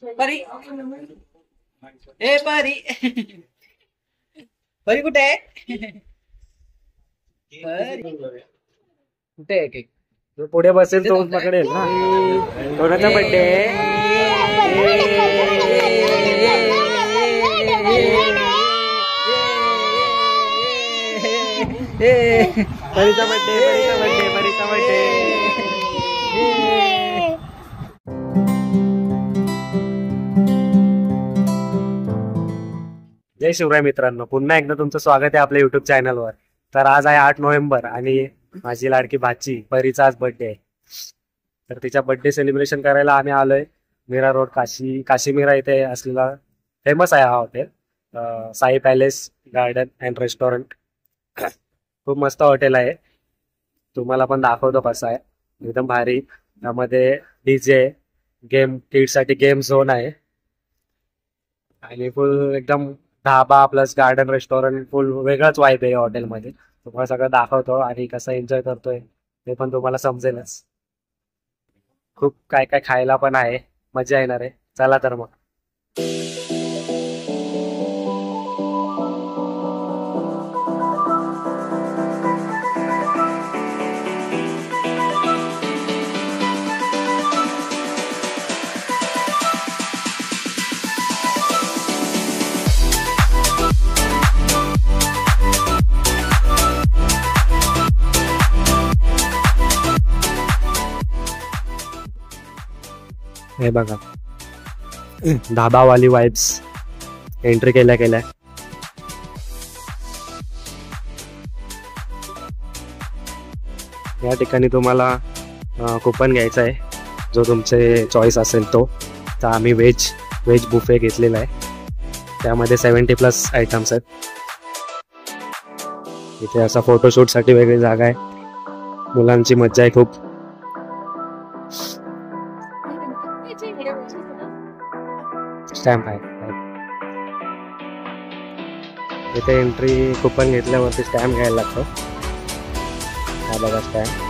परी ए परी परी कुठे आहे? कुठे आहे केक? जो पुढे बसेल तो पकडेल ना. कोणाचा बर्थडे? परीचा बर्थडे. जय शिवराय मित्रांनो, पुन्हा एकदा तुमचं स्वागत आहे आपल्या युट्यूब चॅनलवर. तर आज आहे 8 नोव्हेंबर आणि माझी लाडकी भाची परीचा आज बर्थडे आहे. तर तिच्या बर्थडे सेलिब्रेशन करायला आम्ही आलोय मीरा रोड काशी मीरा इथे असलेला फेमस आहे हा hotel, Sai palace garden and restaurant. खूप मस्त हॉटेल आहे, तुम्हाला पण दाखवतो कसं आहे. एकदम भारी. त्यामध्ये डीजे, किड्ससाठी गेम झोन आहे आणि फुल एकदम ढाबा प्लस गार्डन रेस्टॉरंट, फुल वेगळाच वाईब आहे हॉटेलमध्ये. तुम्हाला सगळं दाखवतो आणि कसं एन्जॉय करतोय ते पण तुम्हाला समजेलच. खूप काय काय खायला पण आहे, मजा येणार आहे. चला तर मग. हे बघा, ढाबावाली वाइब्स एंट्री केल्या. या ठिकाणी तुम्हाला कुपन घ्यायचा आहे, जो तुमचे चॉईस असेल तो. तर आम्ही व्हेज बुफे घेतलेला आहे, त्यामध्ये 70+ आयटम्स आहेत. इथे असा फोटोशूटसाठी वेगळी जागा आहे, मुलांची मज्जा आहे खूप. स्टॅम्प आहे इथे. एंट्री कुपन घेतल्यावरती स्टॅम्प घ्यायला लागतो. हा बघा स्टॅम्प.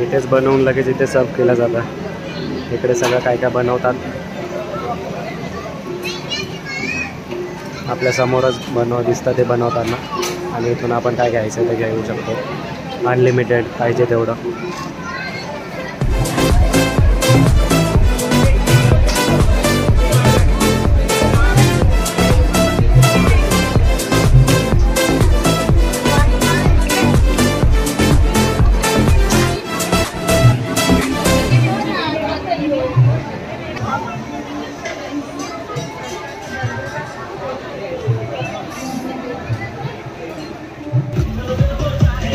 इथेच बनवून लगेच इथे सर्व केलं जातं. इकडे सगळं काय काय बनवतात आपल्या समोरच दिसतं ते बनवताना. आणि इथून आपण काय घ्यायचं ते घेऊ शकतो, अनलिमिटेड पाहिजे तेवढं.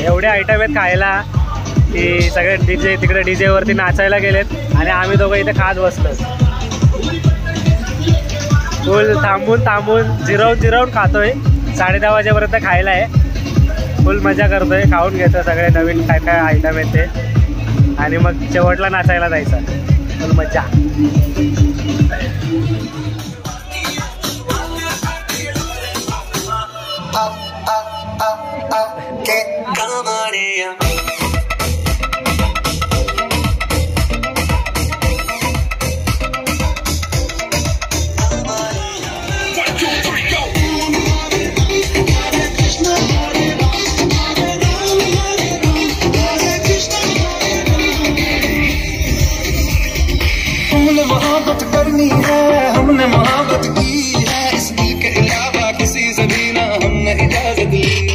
एवढे आयटम आहेत खायला की सगळे डीजे तिकडे डीजेवरती नाचायला गेलेत आणि आम्ही दोघं इथे खात बसलो. फुल थांबून जिरवून खातोय. 10:30 वाजेपर्यंत खायला आहे. फुल मजा करतोय, खाऊन घेतोय सगळे नवीन काय काय आयटम आहेत ते. आणि मग शेवटला नाचायला जायचं. फुल मजा. मोहब्बत करनी है, हमने मोहब्बत की है, इस दिल के अलावा किसी से भी ना हमने इजाजत ली.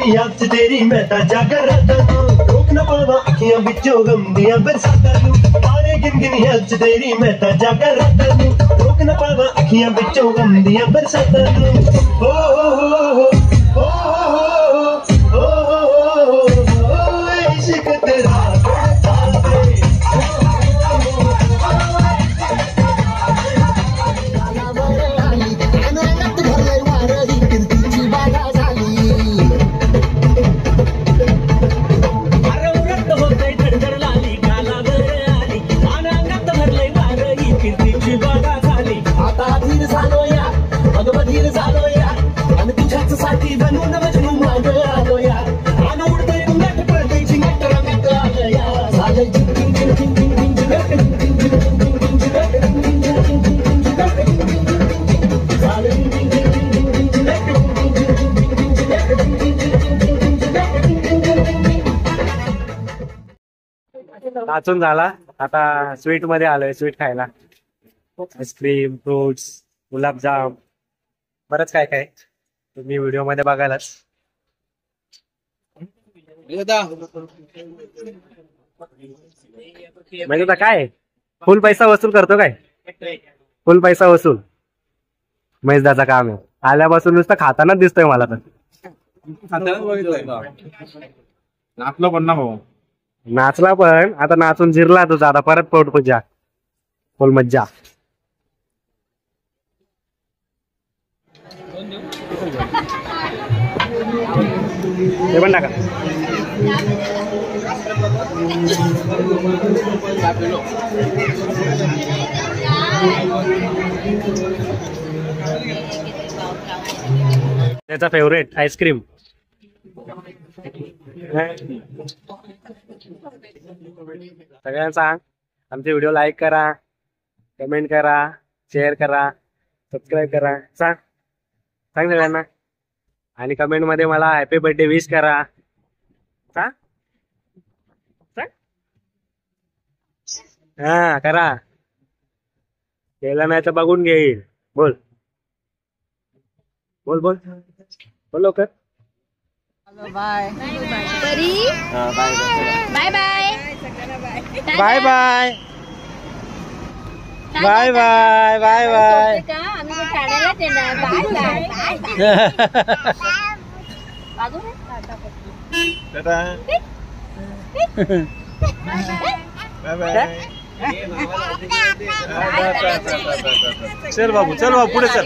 याद से तेरी मैं ताजा कर रहा था, रोक न पावा अखियां बिचों गम दियां बरसाता तू. तारे गिन गिन याद से तेरी मैं ताजा कर रहा था, रोक न पावा अखियां बिचों गम दियां बरसाता तू. ओ हो ओ हो इश्क तेरा नाचून झाला. आता स्वीट मध्ये आलोय, स्वीट खायला. आईस्क्रीम, फ्रुट्स, गुलाबजाम, बरंच काय काय तुम्ही व्हिडिओ मध्ये बघायलाच. म्हणजे आता काय फुल पैसा वसूल करतो काय? फुल पैसा वसूल महेशदाचा काम आहे. आल्यापासून नुसतं खातानाच दिसतोय मला तर. नाचलो पण ना भाऊ. नाचला पण आता नाचून जिरला तुझा. आता परत पोट पूजा, फुल मज्जा. ते पण टाका. त्याचा फेवरेट आईस्क्रीम. सगळ्यांना सांग आमचे व्हिडिओ लाईक करा, कमेंट करा, शेअर करा, सबस्क्राईब करा. सांग सांग सगळ्यांना. आणि कमेंट मध्ये मला हॅपी बर्थडे विश करा. सांग सांग. हा करा. केलं नाही तर बघून घेईल. बोल बोल बोल बोल लवकर. Bye bye bye bye bye bye bye bye bye. आम्ही ठाण्यालाच येणार. Bye bye. चल बाबू, चल बाबू, पुढे चल.